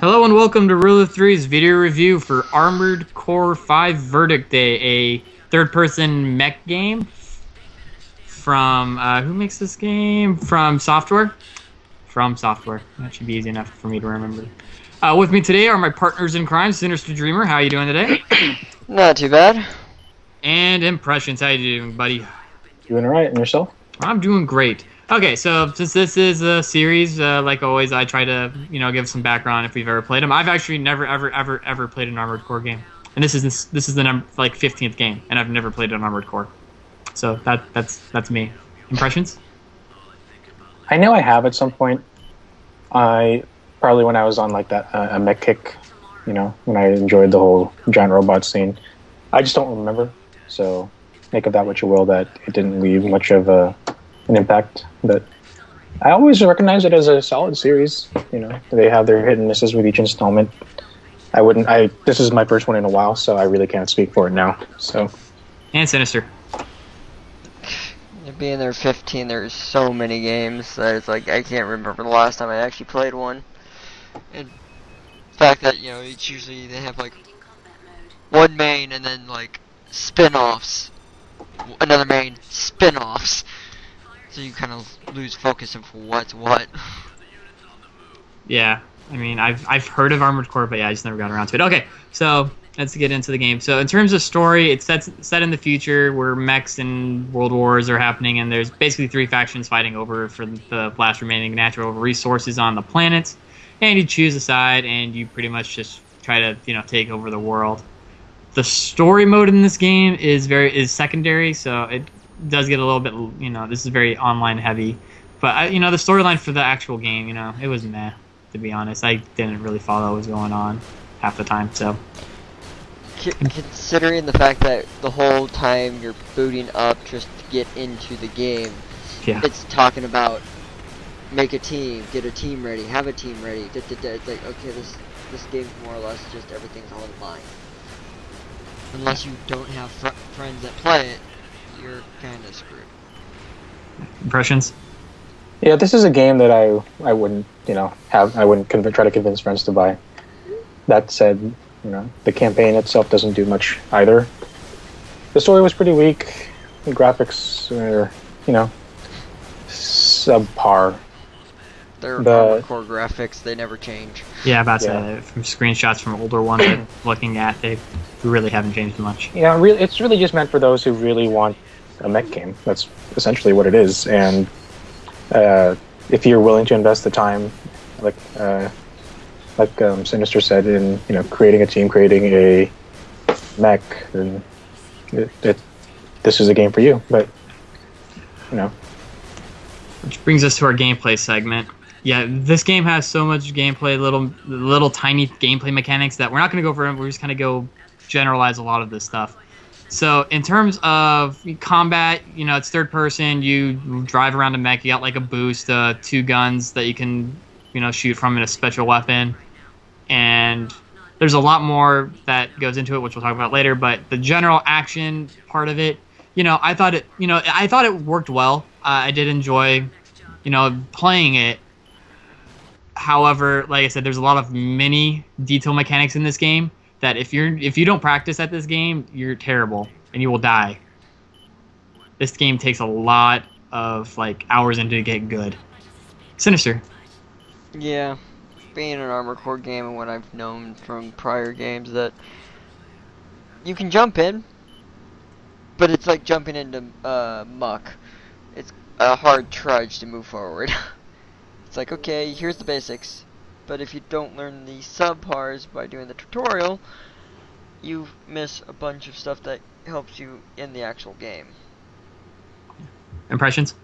Hello and welcome to Rule of Three's video review for Armored Core 5 Verdict Day, a third-person mech game from, who makes this game? From Software? From Software. That should be easy enough for me to remember. With me today are my partners in crime, Sysnyster Dreamer. How are you doing today? Not too bad. And Impressions. How you doing, buddy? Doing alright, and yourself? I'm doing great. Okay, so since this is a series, like always, I try to, give some background if we've ever played them. I've actually never, ever played an Armored Core game, and this is the number 15th game, and I've never played an Armored Core. So that's me. Impressions? I know I have at some point. Probably when I was on like that a mech kick, when I enjoyed the whole giant robot scene. I just don't remember. So make of that what you will. That it didn't leave much of an impact. But I always recognize it as a solid series. They have their hit and misses with each installment. This is my first one in a while, so I really can't speak for it now. So. And Sinister. Being there 15, there's so many games that it's like I can't remember the last time I actually played one. And the fact that it's usually they have like one main and then like spin-offs, another main, spin-offs. So you kind of lose focus of what's what. Yeah, I mean I've heard of Armored Core, but yeah, I just never got around to it. Okay, so let's get into the game. So in terms of story, it's set in the future where mechs and world wars are happening, and there's basically three factions fighting over for the last remaining natural resources on the planet. And you choose a side, and you pretty much just try to take over the world. The story mode in this game is secondary, so it does get a little bit this is very online heavy. But the storyline for the actual game, it was meh, to be honest. I didn't really follow what was going on half the time, so. Considering the fact that the whole time you're booting up just to get into the game, yeah, it's talking about make a team, get a team ready, have a team ready. It's like, okay, this game's more or less just everything's online. Unless you don't have friends that play it, you're kind of screwed. Impressions? Yeah, this is a game that I wouldn't I wouldn't try to convince friends to buy. That said, the campaign itself doesn't do much either. The story was pretty weak. The graphics were, subpar. They're Armored Core graphics, they never change. Yeah, about to say that. From screenshots from older ones I'm looking at, they really haven't changed much. Yeah, it's really just meant for those who really want a mech game. That's essentially what it is. And if you're willing to invest the time, like Sinister said, in creating a team, creating a mech, then this is a game for you. But which brings us to our gameplay segment. Yeah, this game has so much gameplay, little tiny gameplay mechanics that we're not going to go over them. We're just going to go generalize a lot of this stuff. So in terms of combat, it's third person. You drive around a mech. You got like a boost, two guns that you can shoot from, and a special weapon. And there's a lot more that goes into it, which we'll talk about later. But the general action part of it, I thought it worked well. I did enjoy, playing it. However, like I said, there's a lot of mini detail mechanics in this game that if you don't practice at this game, you're terrible and you will die. This game takes a lot of hours into get good. Sinister. Yeah, being an Armored Core game and what I've known from prior games, that you can jump in, but it's like jumping into muck. It's a hard trudge to move forward. It's like, okay, here's the basics, but if you don't learn the subpars by doing the tutorial, you miss a bunch of stuff that helps you in the actual game. Impressions?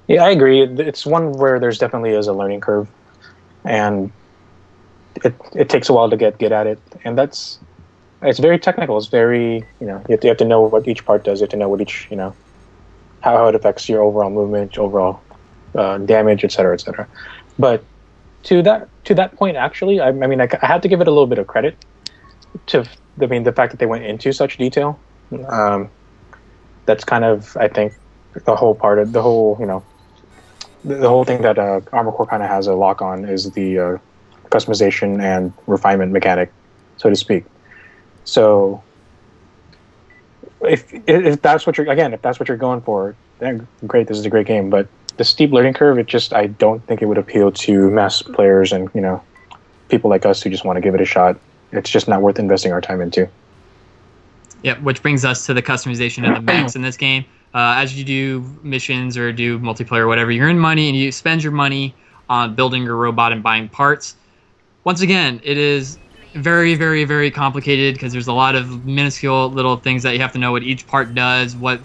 Yeah, I agree. It's one where there's definitely is a learning curve, and it takes a while to get at it, and it's very technical. It's very you have to know what each part does. You have to know what each how it affects your overall movement, overall damage, etc., etc. But to that point, actually, I had to give it a little bit of credit to the fact that they went into such detail. That's kind of, I think, the whole part of the whole the whole thing that Armored Core kind of has a lock on is the customization and refinement mechanic, so to speak. So if that's what you're going for, then great, this is a great game. But the steep learning curve, I don't think it would appeal to mass players and people like us who just want to give it a shot. It's just not worth investing our time into. Yeah, which brings us to the customization of the mechs in this game. As you do missions or do multiplayer or whatever, you earn money and you spend your money on building your robot and buying parts. Once again, it is very, very, very complicated because there's a lot of minuscule little things that you have to know what each part does, what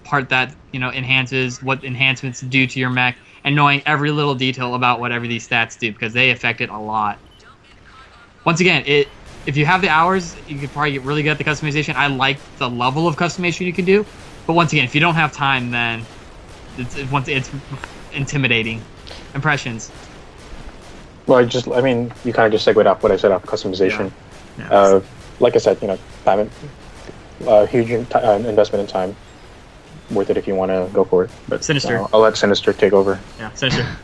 part that enhances, what enhancements do to your mech, and knowing every little detail about whatever these stats do because they affect it a lot. Once again, if you have the hours, you could probably get really good at the customization. I like the level of customization you can do, but once again, if you don't have time, then it's intimidating. Impressions. Well, you kind of just segued off what I said off customization. Yeah. Like I said, time, huge investment in time. Worth it if you want to go for it. But Sysnyster. I'll let Sysnyster take over. Yeah, Sysnyster.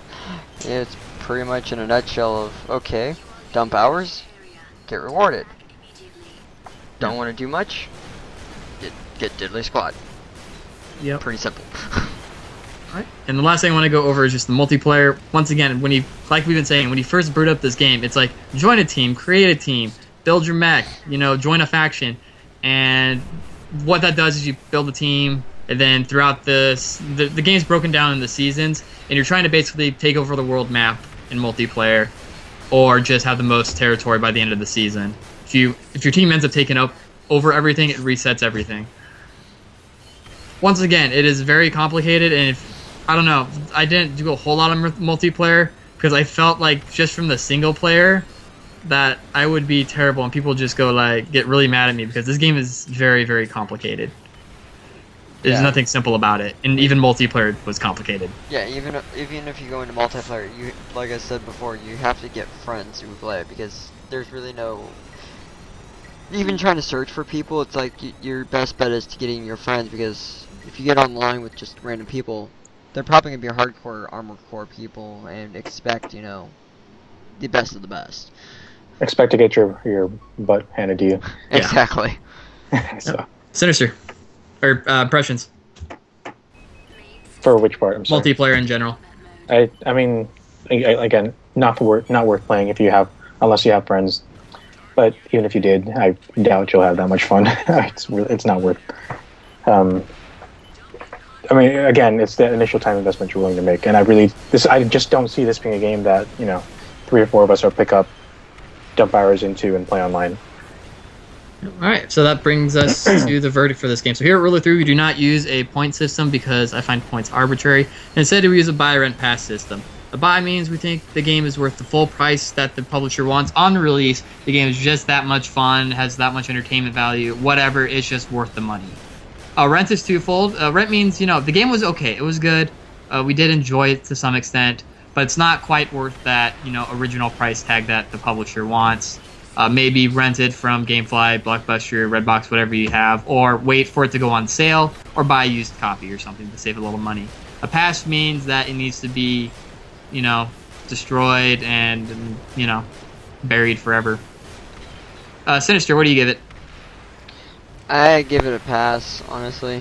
Yeah, it's pretty much in a nutshell of, okay, dump hours, get rewarded. Don't want to do much, get diddly squat. Yep. Pretty simple. Right. And the last thing I want to go over is just the multiplayer. Once again, like we've been saying, when you first boot up this game, it's like join a team, create a team, build your mech, join a faction, and what that does is you build a team, and then throughout the game's broken down into seasons, and you're trying to basically take over the world map in multiplayer, or just have the most territory by the end of the season. If your team ends up taking over everything, it resets everything. Once again, it is very complicated, and I don't know, I didn't do a whole lot of multiplayer because I felt like just from the single player that I would be terrible and people just get really mad at me because this game is very, very complicated. There's nothing simple about it, and even multiplayer was complicated. Yeah, even if you go into multiplayer, you, like I said before, you have to get friends who play because there's really no. Even trying to search for people, it's like your best bet is to getting your friends because if you get online with just random people, they're probably gonna be hardcore Armored Core people and expect the best of the best. Expect to get your butt handed to you. Exactly. So. Sysnyster. Or impressions. For which part? I'm sorry. Multiplayer in general. I mean, again, not worth playing unless you have friends. But even if you did, I doubt you'll have that much fun. It's not worth. I mean, again, it's the initial time investment you're willing to make, and I just don't see this being a game that 3 or 4 of us will pick up, dump hours into, and play online. Alright, so that brings us to the verdict for this game. So here at Ruler 3, we do not use a point system because I find points arbitrary. Instead, we use a buy, rent, pass system. A buy means we think the game is worth the full price that the publisher wants on release. The game is just that much fun, has that much entertainment value, whatever, it's just worth the money. Rent is twofold. Rent means, the game was okay, it was good. We did enjoy it to some extent, but it's not quite worth that, original price tag that the publisher wants. Maybe rent it from Gamefly, Blockbuster, Redbox, whatever you have, or wait for it to go on sale, or buy a used copy or something to save a little money. A pass means that it needs to be, destroyed and, buried forever. Sysnyster, what do you give it? I give it a pass, honestly.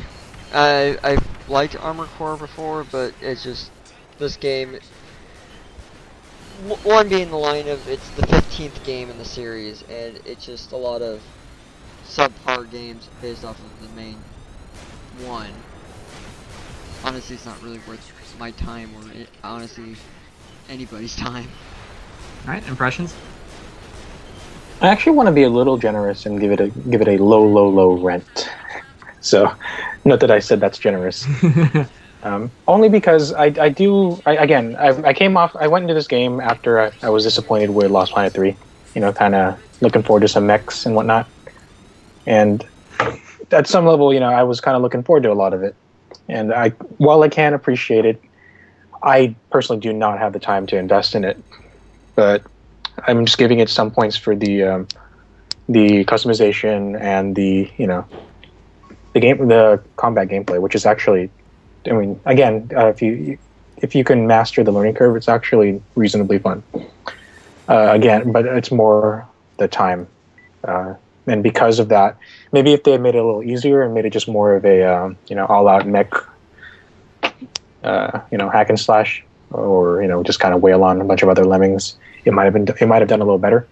I've liked Armored Core before, but it's just, this game... One being the line of it's the 15th game in the series, and it's just a lot of subpar games based off of the main one. Honestly, it's not really worth my time, or honestly, anybody's time. Alright, impressions? I actually want to be a little generous and give it a low rent. So, note that I said that's generous. Only because I went into this game after I was disappointed with Lost Planet 3, kind of looking forward to some mechs and whatnot. And at some level, I was kind of looking forward to a lot of it. And while I can appreciate it, I personally do not have the time to invest in it. But I'm just giving it some points for the customization and the combat gameplay, which is actually, I mean, again, if you can master the learning curve, it's actually reasonably fun. again, but it's more the time, and because of that, maybe if they had made it a little easier and made it just more of a all-out mech, hack and slash, or just kind of wail on a bunch of other lemmings, it might have done a little better.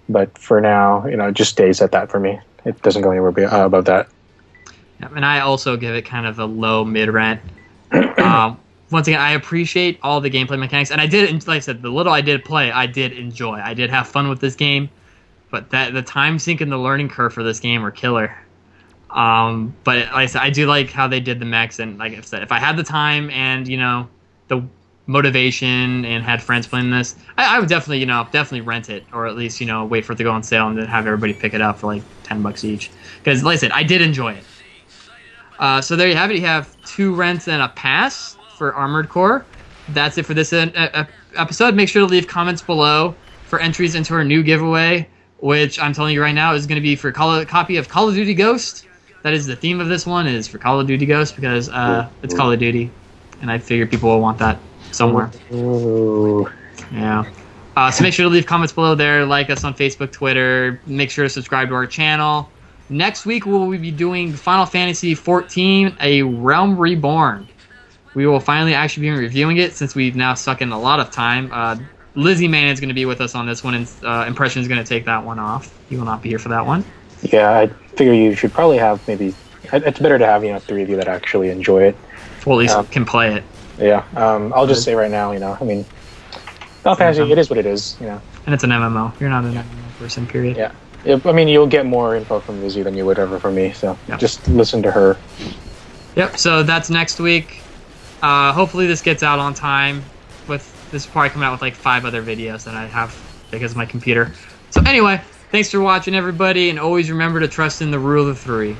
But for now, it just stays at that for me. It doesn't go anywhere above that. Yeah, and I also give it kind of a low mid-rent. Once again, I appreciate all the gameplay mechanics, and I did, like I said, the little I did play, I did enjoy. I did have fun with this game, but the time sink and the learning curve for this game are killer. But like I said, I do like how they did the mechs, and like I said, if I had the time and the motivation and had friends playing this, I would definitely rent it, or at least wait for it to go on sale and then have everybody pick it up for like $10 each. Because like I said, I did enjoy it. So there you have it. You have 2 rents and a pass for Armored Core. That's it for this episode. Make sure to leave comments below for entries into our new giveaway, which I'm telling you right now is going to be for a copy of Call of Duty Ghost. That is the theme of this one, is for Call of Duty Ghost, because it's Call of Duty, and I figure people will want that somewhere. Ooh. Yeah. So make sure to leave comments below there. Like us on Facebook, Twitter. Make sure to subscribe to our channel. Next week, we'll be doing Final Fantasy XIV, A Realm Reborn. We will finally actually be reviewing it, since we've now sucked in a lot of time. Lizzie Manan is going to be with us on this one, and Impression is going to take that one off. He will not be here for that one. Yeah, I figure you should probably have maybe... It's better to have 3 of you that actually enjoy it. Well, at least can play it. Yeah, I'll just say right now, Final Fantasy, it is what it is, And it's an MMO. You're not an MMO person, period. Yeah. You'll get more info from Lizzie than you would ever from me, so just listen to her. Yep, so that's next week. Hopefully this gets out on time. This is probably coming out with like 5 other videos that I have because of my computer. So anyway, thanks for watching, everybody, and always remember to trust in the rule of 3.